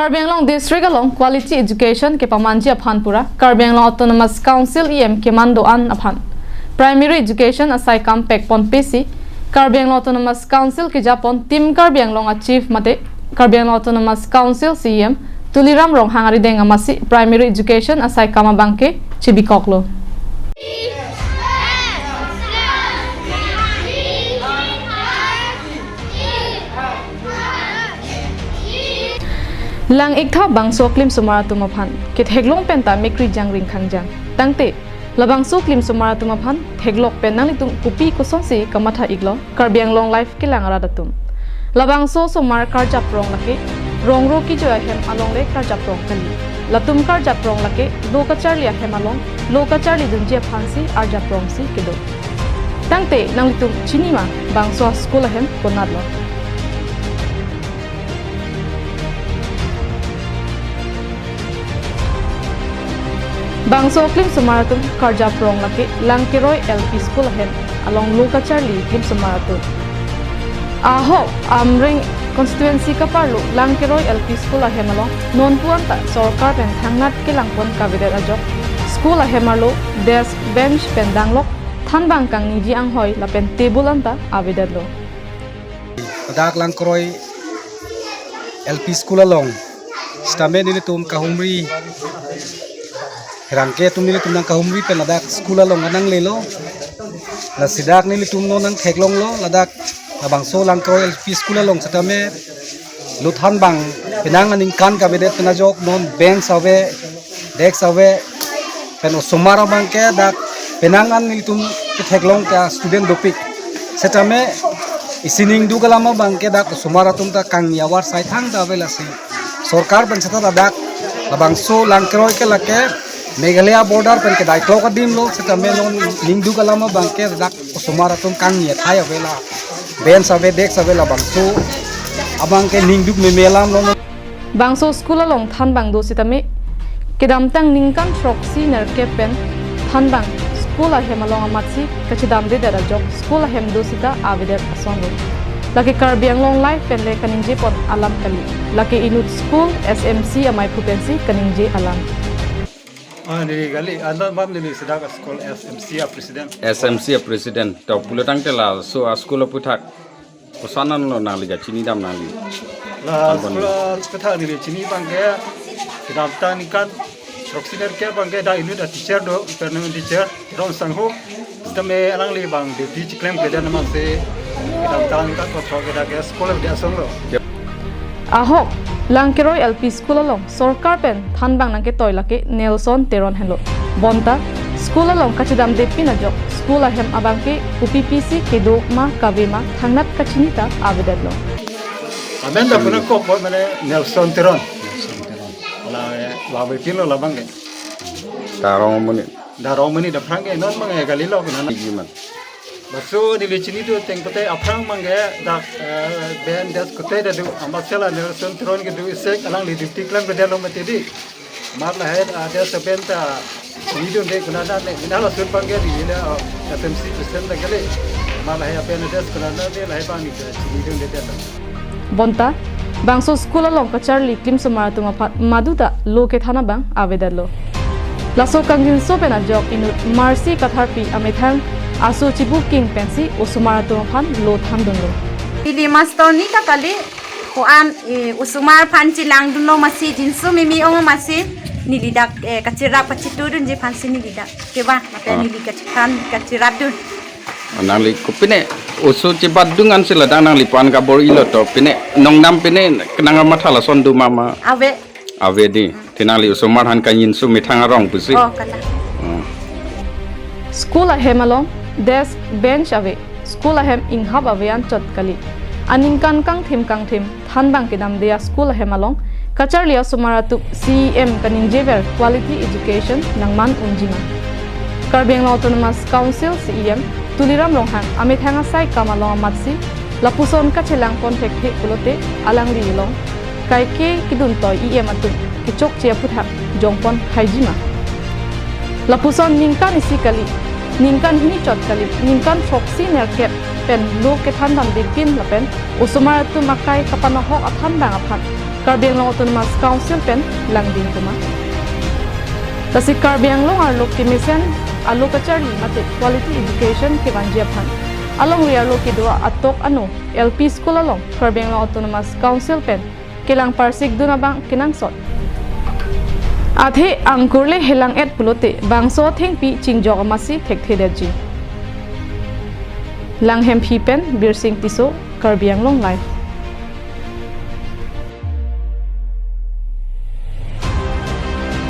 Karbi Anglong District along Quality Education ke pamanji aphan pura Karbi Anglong Autonomous Council EM ke mandoan aphan Primary Education asai kam pekpon PC Karbi Anglong Autonomous Council ke Japon Tim Karbi Anglong achieve mate Karbi Anglong Autonomous Council CEM tuliram rong hangari denga masi Primary Education asai kama bangke chibikoklo Lang ikta bangso klim sumara tumaphan ke theglong penta mekri jangring khangjang tangte labangso klim sumara tumaphan theglok pen nang litung kupi kosonsi kamatha iglo Karbi Anglong life ke langara datum labangso sumar karja prong lake rongro ki joya hem along le karja prong kali latum karja prong lake lokachar lia hem along lokachar li dunje phansi arja prong si kedo tangte nang litung chinima bangso school hem konadlo Bangso klim sumaratum karja prong laki Langkiroy LP School hem along Lokacharli klim sumaratum. Aho amring constituency ka parlo Langkiroy LP School hem along non puanta sorkar pen thangnat ke langpon kabinet ajok school hem alo desk bench pendanglok thanbang kang niji ang hoy lapen table anta abidet lo. Dak Langkiroy LP School along stamen ini tum kahumri Rangke tum nili tum nang kahumri pen ladak skula long anang lelo la sidak nili tum no nang theklong lo ladak labangso Langkiroy LP skula long satame luthan bang penang aning kan kabinet penajok non bench sawe dek sawe pen sumara bangke dak penangan nili tum theklong ka student dopik satame isining du kalama bangke dak sumara tum ta kang yawar sai thang da velasi sarkar ban sata dak labangso Langkiroy ke lake Meghalaya border pen ke daiklo ka dim lo sa melon lingdu kalama bangke dak sumara tum kang ya thaya vela ben sabe dek sabe la bangso abang ke lingdu me melam lo Bangso school along thanbang do sitame kedam tang ningkan proxy ner kepen thanbang school hem along amatsi kachidam de dara jok school hem do sita avidet asongo laki Karbi Anglong life pen le kaninje pon alam kali laki inut school SMC amai pupensi kaninje alam Ni gali anda mam ni sedang sekolah SMC president. SMC president tau puletang tela so sekolah putak pesanan lo nali cini dam nali. La sekolah putak ni cini bangke kita tang ni kan proxiner ke bangke dah ini dah teacher do permanent teacher ron sangho stame alang li bang di claim beda nama se kita tang kan ko kita ke sekolah dia songlo. Ahok Langkiroy LP School along sorkar pen thanbang nangke toilake Nelson Teron hello bonta school along kachidam depi na jok school ahem abangke UPPC kedo ma kavema thangnat kachinita avedadlo Amen dah pernah kok buat mana Nelson Teron. La wepin lo la bangke. Tarong muni. Dah romani dah perang ke non mangai kali lo kena. Gimana? Maksud di sini tu teng kote aprang mangga dak ben das kote dah tu amasela Nelson Teron ke tu isek alang di tiklang ke dalam matedi marla head ada sebenta video dek kena dah nek nala sun pangge di ila SMC president dah kali marla head ben das kena dah dia lah bang ni video dek dah bonta bangso school along kacharli klim sumaratum maduda loke thana bang avedadlo laso kangin so pena jok inut Marcy Katharpi amethang aso chibuking pensi usumaratum phan lo thandunlo Ili mastoni ka kali ko an usumar phanchi langduno masi jinsu mimi ong masi nilidak kacira pachitudun je phansi nilidak keba mata nili kacira dun Nangli kupine usu cepat dungan sila dang nangli puan kabor ilo to pine nongnam pine kenanga mathala sondu mama ave di tinali usumar han kanyin su mithang rong pusi oh kala school ahem along desk bench ave school ahem inghab avian chot kali aningkan kang thim thanbang kedam dia school ahem along kacharlia sumaratu CEM kaninjever quality education nangman unjima Karbi Anglong Autonomous Council CEM tuliram ronghang amit hanga sai kamalong matsi lapuson kachelang contact he kulote alang rilong kai ke kidun toy EM atu kichok chia puthak jongpon haijima lapuson ningkan isi kali ningkan hini chot kali ningkan proxy nerkep pen lo ke thandam dipin lapen usumar tu makai kapanoho athan bang aphan Karbi Anglong Autonomous Council pen langding kuma. Tasi Karbi Anglong arlok timisen alok kacari mate quality education ke banjiapan. Along ria lo kidua atok ano LP school along Karbi Anglong Autonomous Council pen kilang parsik dunabang kinangsot. Athe angkurle helang et pulote bangso thengpi chingjok amasi thekthedaji. Langhem Pipen Birsing Tiso Karbi Anglong Live.